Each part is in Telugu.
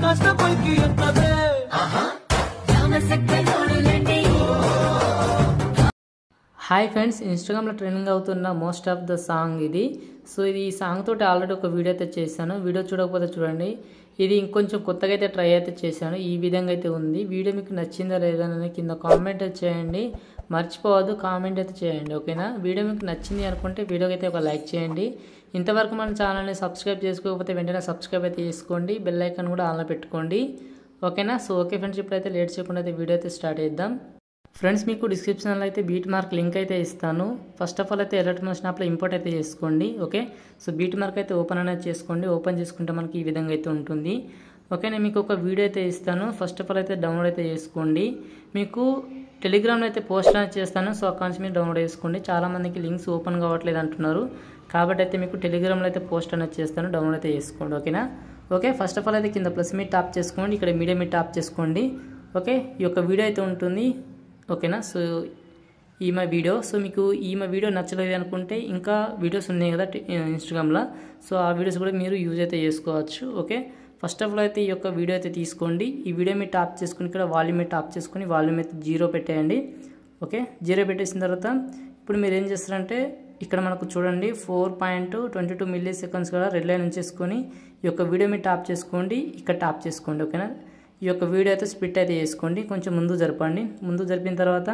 కాస్త పైకి ఎత్తదే హాయ్ ఫ్రెండ్స్, ఇన్స్టాగ్రామ్లో ట్రెండింగ్ అవుతున్న మోస్ట్ ఆఫ్ ద సాంగ్ ఇది. సో ఇది ఈ సాంగ్ తోటి ఆల్రెడీ ఒక వీడియో అయితే చేశాను. వీడియో చూడకపోతే చూడండి. ఇది ఇంకొంచెం కొత్తగా అయితే ట్రై అయితే చేశాను. ఈ విధంగా అయితే ఉంది. వీడియో మీకు నచ్చిందా లేదా అని కింద కామెంట్ అయితే చేయండి. మర్చిపోవద్దు, కామెంట్ అయితే చేయండి. ఓకేనా? వీడియో మీకు నచ్చింది అనుకుంటే వీడియోకి అయితే ఒక లైక్ చేయండి. ఇంతవరకు మన ఛానల్ని సబ్స్క్రైబ్ చేసుకోకపోతే వెంటనే సబ్స్క్రైబ్ అయితే చేసుకోండి. బెల్ ఐకాన్ కూడా ఆన్లో పెట్టుకోండి. ఓకేనా? సో ఓకే ఫ్రెండ్స్, ఇప్పుడైతే లేట్ చేయకుండా అయితే వీడియో అయితే స్టార్ట్ చేద్దాం. ఫ్రెండ్స్, మీకు డిస్క్రిప్షన్లో అయితే బీట్ మార్క్ లింక్ అయితే ఇస్తాను. ఫస్ట్ ఆఫ్ ఆల్ అయితే ఎలర్ట్ మోషన్ యాప్లో ఇంపోర్ట్ అయితే చేసుకోండి. ఓకే, సో బీట్ మార్క్ అయితే ఓపెన్ అనేది చేసుకోండి. ఓపెన్ చేసుకుంటే మనకి ఈ విధంగా అయితే ఉంటుంది. ఓకే, నేను మీకు ఒక వీడియో అయితే ఇస్తాను. ఫస్ట్ ఆఫ్ ఆల్ అయితే డౌన్లోడ్ అయితే చేసుకోండి. మీకు టెలిగ్రామ్లో అయితే పోస్ట్ అనేది చేస్తాను. సో అక్కడి నుంచి మీరు డౌన్లోడ్ చేసుకోండి. చాలామందికి లింక్స్ ఓపెన్ కావట్లేదు అంటున్నారు. కాబట్టి అయితే మీకు టెలిగ్రామ్లో అయితే పోస్ట్ అనేది చేస్తాను. డౌన్లోడ్ అయితే చేసుకోండి. ఓకేనా? ఓకే, ఫస్ట్ ఆఫ్ ఆల్ అయితే కింద ప్లస్ మీద ట్యాప్ చేసుకోండి. ఇక్కడ మీడియా మీద ట్యాప్ చేసుకోండి. ఓకే, ఈ యొక్క వీడియో అయితే ఉంటుంది. ఓకేనా? సో ఈ మా వీడియో, సో మీకు ఈ మా వీడియో నచ్చలేదు అనుకుంటే ఇంకా వీడియోస్ ఉన్నాయి కదా ఇన్స్టాగ్రామ్లో, సో ఆ వీడియోస్ కూడా మీరు యూజ్ అయితే చేసుకోవచ్చు. ఓకే, ఫస్ట్ ఆఫ్ ఆల్ అయితే ఈ యొక్క వీడియో అయితే తీసుకోండి. ఈ వీడియో మీద టాప్ చేసుకుని ఇక్కడ వాల్యూమ్ మీద టాప్ చేసుకుని వాల్యూమ్ అయితే 0 పెట్టేయండి. ఓకే, 0 పెట్టేసిన తర్వాత ఇప్పుడు మీరు ఏం చేస్తారంటే ఇక్కడ మనకు చూడండి 4.22 మిల్లీ సెకండ్స్ కూడా రెడ్ లైన్ ఉంచేసుకొని ఈ యొక్క వీడియో మీద టాప్ చేసుకోండి. ఇక్కడ టాప్ చేసుకోండి. ఓకేనా? ఈ యొక్క వీడియో అయితే స్ప్లిట్ అయితే చేసుకోండి. కొంచెం ముందు జరపండి. ముందు జరిపిన తర్వాత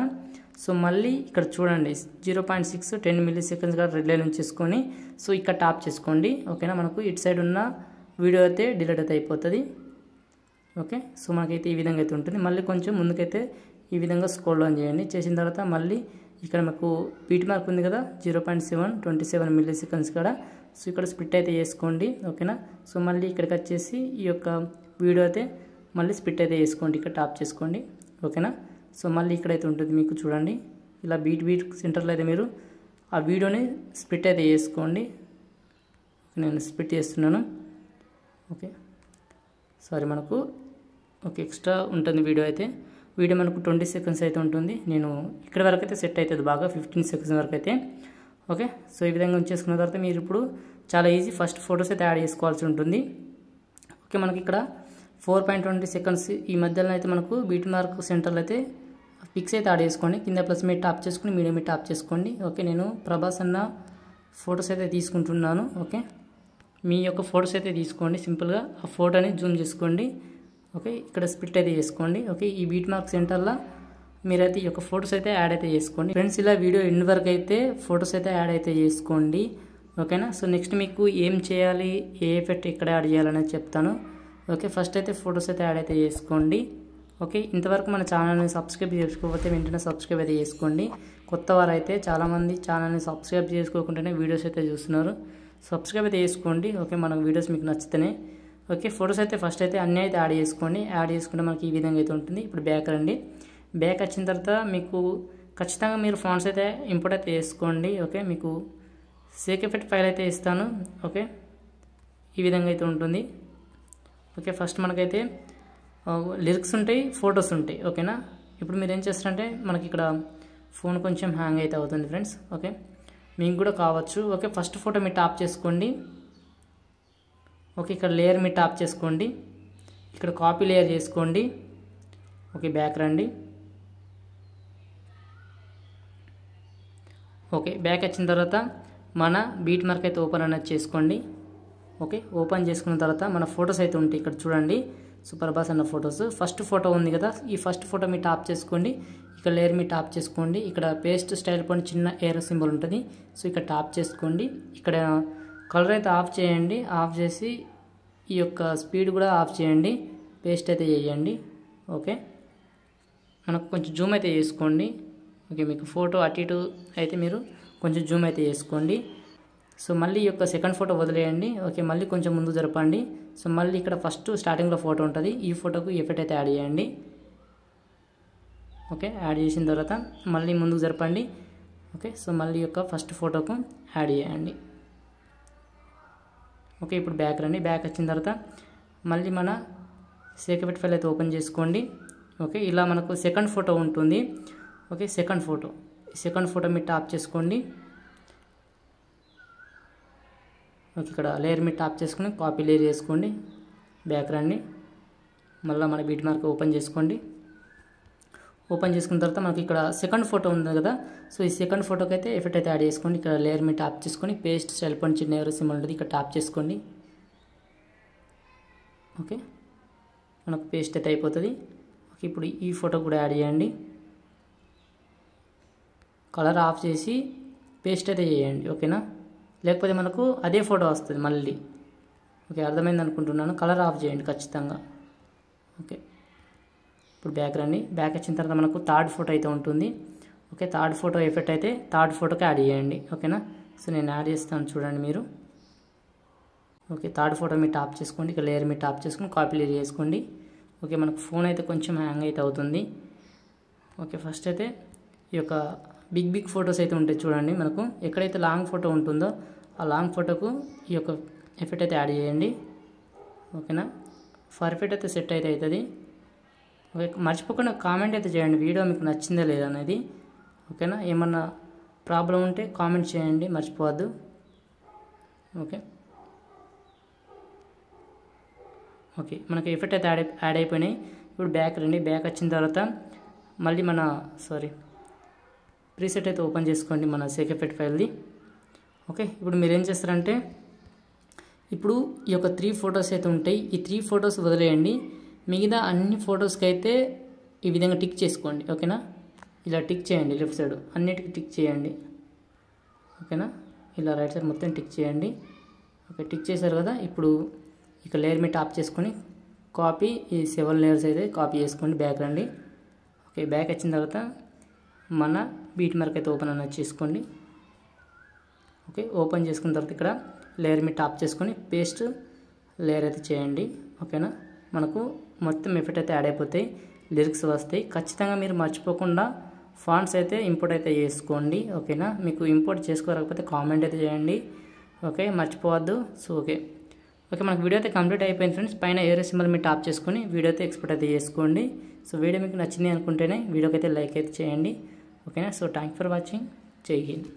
సో మళ్ళీ ఇక్కడ చూడండి 0.6 10 మిల్లీ సెకండ్స్ కూడా రెడ్ లైన్ ఉంచేసుకొని సో ఇక్కడ టాప్ చేసుకోండి. ఓకేనా? మనకు ఇటు సైడ్ ఉన్న వీడియో అయితే డిలీట్ అయితే అయిపోతుంది. ఓకే, సో మనకైతే ఈ విధంగా అయితే ఉంటుంది. మళ్ళీ కొంచెం ముందుకైతే ఈ విధంగా స్క్రోల్ డౌన్ చేయండి. చేసిన తర్వాత మళ్ళీ ఇక్కడ మనకు బీట్ మార్క్ ఉంది కదా 0.727 మిల్లీ సెకండ్స్ కూడా, సో ఇక్కడ స్ప్లిట్ అయితే చేసుకోండి. ఓకేనా? సో మళ్ళీ ఇక్కడికి వచ్చేసి ఈ యొక్క వీడియో అయితే మళ్ళీ స్ప్లిట్ అయితే వేసుకోండి. ఇక్కడ టాప్ చేసుకోండి. ఓకేనా? సో మళ్ళీ ఇక్కడైతే ఉంటుంది మీకు చూడండి ఇలా బీట్ సెంటర్లో అయితే మీరు ఆ వీడియోని స్ప్లిట్ అయితే వేసుకోండి. నేను స్ప్లిట్ చేస్తున్నాను. ఓకే, సారీ మనకు ఓకే ఎక్స్ట్రా ఉంటుంది వీడియో అయితే. వీడియో మనకు 20 సెకండ్స్ అయితే ఉంటుంది. నేను ఇక్కడ వరకు అయితే సెట్ అవుతుంది బాగా 15 సెకండ్స్ వరకు అయితే. ఓకే, సో ఈ విధంగా ఉంచేసుకున్న తర్వాత మీరు ఇప్పుడు చాలా ఈజీ ఫస్ట్ ఫొటోస్ అయితే యాడ్ చేసుకోవాల్సి ఉంటుంది. ఓకే, మనకి ఇక్కడ 4.20 సెకండ్స్ ఈ మధ్యలో అయితే మనకు బీట్ మార్క్ సెంటర్లో అయితే పిక్స్ అయితే యాడ్ చేసుకోండి. కింద ప్లస్ మీద టాప్ చేసుకుని మీడియం మీద టాప్ చేసుకోండి. ఓకే, నేను ప్రభాస్ అన్న ఫొటోస్ అయితే తీసుకుంటున్నాను. ఓకే, మీ యొక్క ఫొటోస్ అయితే తీసుకోండి. సింపుల్గా ఆ ఫోటోని జూమ్ చేసుకోండి. ఓకే, ఇక్కడ స్ప్లిట్ అయితే చేసుకోండి. ఓకే, ఈ బీట్ మార్క్ సెంటర్లో మీరైతే ఈ యొక్క ఫొటోస్ అయితే యాడ్ అయితే చేసుకోండి. ఫ్రెండ్స్, ఇలా వీడియో ఎండ్ వరకు అయితే ఫొటోస్ అయితే యాడ్ అయితే చేసుకోండి. ఓకేనా? సో నెక్స్ట్ మీకు ఏం చేయాలి, ఏ ఎఫెక్ట్ ఎక్కడ యాడ్ చేయాలనేది చెప్తాను. ఓకే, ఫస్ట్ అయితే ఫొటోస్ అయితే యాడ్ అయితే చేసుకోండి. ఓకే, ఇంతవరకు మన ఛానల్ని సబ్స్క్రైబ్ చేసుకోకపోతే వెంటనే సబ్స్క్రైబ్ అయితే చేసుకోండి. కొత్త వారు అయితే చాలామంది ఛానల్ని సబ్స్క్రైబ్ చేసుకోకుండానే వీడియోస్ అయితే చూస్తున్నారు. సబ్స్క్రైబ్ అయితే చేసుకోండి. ఓకే, మన వీడియోస్ మీకు నచ్చితేనే. ఓకే, ఫొటోస్ అయితే ఫస్ట్ అయితే అన్నీ అయితే యాడ్ చేసుకోండి. యాడ్ చేసుకుంటే మనకి ఈ విధంగా అయితే ఉంటుంది. ఇప్పుడు బ్యాక్ రండి. బ్యాక్ వచ్చిన తర్వాత మీకు ఖచ్చితంగా మీరు ఫాంట్స్ అయితే ఇంపోర్ట్ అయితే చేసుకోండి. ఓకే, మీకు సేక్ ఎఫెక్ట్ ఫైల్ అయితే ఇస్తాను. ఓకే, ఈ విధంగా అయితే ఉంటుంది. ఓకే, ఫస్ట్ మనకైతే లిరిక్స్ ఉంటాయి, ఫొటోస్ ఉంటాయి. ఓకేనా? ఇప్పుడు మీరు ఏం చేస్తారంటే మనకి ఇక్కడ ఫోన్ కొంచెం హ్యాంగ్ అయితే అవుతుంది ఫ్రెండ్స్. ఓకే, మీకు కూడా కావచ్చు. ఓకే, ఫస్ట్ ఫోటో మీరు టాప్ చేసుకోండి. ఓకే, ఇక్కడ లేయర్ మీద టాప్ చేసుకోండి. ఇక్కడ కాపీ లేయర్ చేసుకోండి. ఓకే, బ్యాక్ రండి. ఓకే, బ్యాక్ వచ్చిన తర్వాత మన బీట్ మార్క్ అయితే ఓపెన్ అనేది చేసుకోండి. ఓకే, ఓపెన్ చేసుకున్న తర్వాత మన ఫొటోస్ అయితే ఉంటాయి. ఇక్కడ చూడండి సూపర్ బాస్ అన్న ఫొటోస్. ఫస్ట్ ఫోటో ఉంది కదా, ఈ ఫస్ట్ ఫోటో మీరు టాప్ చేసుకోండి. ఇక్కడ లేయర్ మీద టాప్ చేసుకోండి. ఇక్కడ పేస్ట్ స్టైల్ పైన చిన్న ఏరో సింబల్ ఉంటుంది. సో ఇక్కడ టాప్ చేసుకోండి. ఇక్కడ కలర్ అయితే ఆఫ్ చేయండి. ఆఫ్ చేసి ఈ యొక్క స్పీడ్ కూడా ఆఫ్ చేయండి. పేస్ట్ అయితే చేయండి. ఓకే, మనకు కొంచెం జూమ్ అయితే చేసుకోండి. ఓకే, మీకు ఫోటో అటు ఇటు అయితే మీరు కొంచెం జూమ్ అయితే చేసుకోండి. సో మళ్ళీ ఈ యొక్క సెకండ్ ఫోటో వదిలేయండి. ఓకే, మళ్ళీ కొంచెం ముందు జరపండి. సో మళ్ళీ ఇక్కడ ఫస్ట్ స్టార్టింగ్లో ఫోటో ఉంటుంది. ఈ ఫోటోకు ఎఫెక్ట్ అయితే యాడ్ చేయండి. ఓకే, యాడ్ చేసిన తర్వాత మళ్ళీ ముందుకు జరపండి. ఓకే, సో మళ్ళీ యొక్క ఫస్ట్ ఫోటోకు యాడ్ చేయండి. ఓకే, ఇప్పుడు బ్యాక్ రండి. బ్యాక్ వచ్చిన తర్వాత మళ్ళీ మన సేక్ ఎఫెక్ట్ ఫైల్ అయితే ఓపెన్ చేసుకోండి. ఓకే, ఇలా మనకు సెకండ్ ఫోటో ఉంటుంది. ఓకే, సెకండ్ ఫోటో మీరు టాప్ చేసుకోండి. ఓకే, ఇక్కడ లేయర్ మీద టాప్ చేసుకుని కాపీ లేయర్ చేసుకోండి. బ్యాక్ రండి. మళ్ళీ మన బీట్ మార్క్ ఓపెన్ చేసుకోండి. ఓపెన్ చేసుకున్న తర్వాత మనకి ఇక్కడ సెకండ్ ఫోటో ఉంది కదా, సో ఈ సెకండ్ ఫోటోకి అయితే ఎఫెక్ట్ అయితే యాడ్ చేసుకోండి. ఇక్కడ లేయర్ మీద ట్యాప్ చేసుకొని పేస్ట్ స్టైల్ పాయింట్ చిన్న ఏరో సింబల్ ఉంటుంది, ఇక్కడ ట్యాప్ చేసుకోండి. ఓకే, మనకు పేస్ట్ అయితే అయిపోతుంది. ఓకే, ఇప్పుడు ఈ ఫోటో కూడా యాడ్ చేయండి. కలర్ ఆఫ్ చేసి పేస్ట్ అయితే చేయండి. ఓకేనా, లేకపోతే మనకు అదే ఫోటో వస్తుంది మళ్ళీ. ఓకే, అర్థమైంది అనుకుంటున్నాను. కలర్ ఆఫ్ చేయండి ఖచ్చితంగా. ఓకే, ఇప్పుడు బ్యాక్ రండి. బ్యాక్ వచ్చిన తర్వాత మనకు థర్డ్ ఫోటో అయితే ఉంటుంది. ఓకే, థర్డ్ ఫోటో ఎఫెక్ట్ అయితే థర్డ్ ఫోటోకి యాడ్ చేయండి. ఓకేనా, సో నేను యాడ్ చేస్తాను చూడండి మీరు. ఓకే, థర్డ్ ఫోటో మీరు టాప్ చేసుకోండి. ఇక్కడ లేయర్ మీరు టాప్ చేసుకుని కాపీ లేయర్ చేసుకోండి. ఓకే, మనకు ఫోన్ అయితే కొంచెం హ్యాంగ్ అయితే అవుతుంది. ఓకే, ఫస్ట్ అయితే ఈ యొక్క బిగ్ ఫొటోస్ అయితే ఉంటాయి చూడండి. మనకు ఎక్కడైతే లాంగ్ ఫోటో ఉంటుందో ఆ లాంగ్ ఫోటోకు ఈ యొక్క ఎఫెక్ట్ అయితే యాడ్ చేయండి. ఓకేనా, పర్ఫెక్ట్ అయితే సెట్ అయితే అవుతుంది. ఓకే, మర్చిపోకుండా కామెంట్ అయితే చేయండి వీడియో మీకు నచ్చిందా లేదా అనేది. ఓకేనా, ఏమన్నా ప్రాబ్లం ఉంటే కామెంట్ చేయండి, మర్చిపోవద్దు. ఓకే, ఓకే, మనకి ఎఫెక్ట్ అయితే యాడ్ అయిపోయినాయి. ఇప్పుడు బ్యాక్ రండి. బ్యాక్ వచ్చిన తర్వాత మళ్ళీ మన ప్రీసెట్ అయితే ఓపెన్ చేసుకోండి మన సేక్ ఎఫెక్ట్ ఫైల్ది. ఓకే, ఇప్పుడు మీరు ఏం చేస్తారంటే ఇప్పుడు ఈ యొక్క 3 ఫొటోస్ అయితే ఉంటాయి. ఈ 3 ఫొటోస్ వదిలేయండి. మిగతా అన్ని ఫొటోస్కి అయితే ఈ విధంగా టిక్ చేసుకోండి. ఓకేనా, ఇలా టిక్ చేయండి. లెఫ్ట్ సైడ్ అన్నిటికీ టిక్ చేయండి. ఓకేనా, ఇలా రైట్ సైడ్ మొత్తం టిక్ చేయండి. ఓకే, టిక్ చేశారు కదా. ఇప్పుడు ఇక లేయర్ మీద టాప్ చేసుకొని కాపీ ఈ 7 లేయర్స్ అయితే కాపీ చేసుకోండి. బ్యాక్ రండి. ఓకే, బ్యాక్ వచ్చిన తర్వాత మన బీట్ మార్క్ అయితే ఓపెన్ అనేది చేసుకోండి. ఓకే, ఓపెన్ చేసుకున్న తర్వాత ఇక్కడ లేయర్ మీద టాప్ చేసుకొని పేస్ట్ లేయర్ అయితే చేయండి. ఓకేనా, మనకు మొత్తం ఎఫెక్ట్ అయితే యాడ్ అయిపోతాయి, లిరిక్స్ వస్తాయి. ఖచ్చితంగా మీరు మర్చిపోకుండా ఫాంట్స్ అయితే ఇంపోర్ట్ అయితే చేసుకోండి. ఓకేనా, మీకు ఇంపోర్ట్ చేసుకోకపోతే కామెంట్ అయితే చేయండి. ఓకే, మర్చిపోవద్దు. సో ఓకే, మనకు వీడియో అయితే కంప్లీట్ అయిపోయింది ఫ్రెండ్స్. పైన ఏరో సింబల్ మీరు టాప్ చేసుకొని వీడియో అయితే ఎక్స్పోర్ట్ అయితే చేసుకోండి. సో వీడియో మీకు నచ్చింది అనుకుంటేనే వీడియోకి అయితే లైక్ అయితే చేయండి. ఓకేనా, సో థ్యాంక్ ఫర్ వాచింగ్. జై హింద్.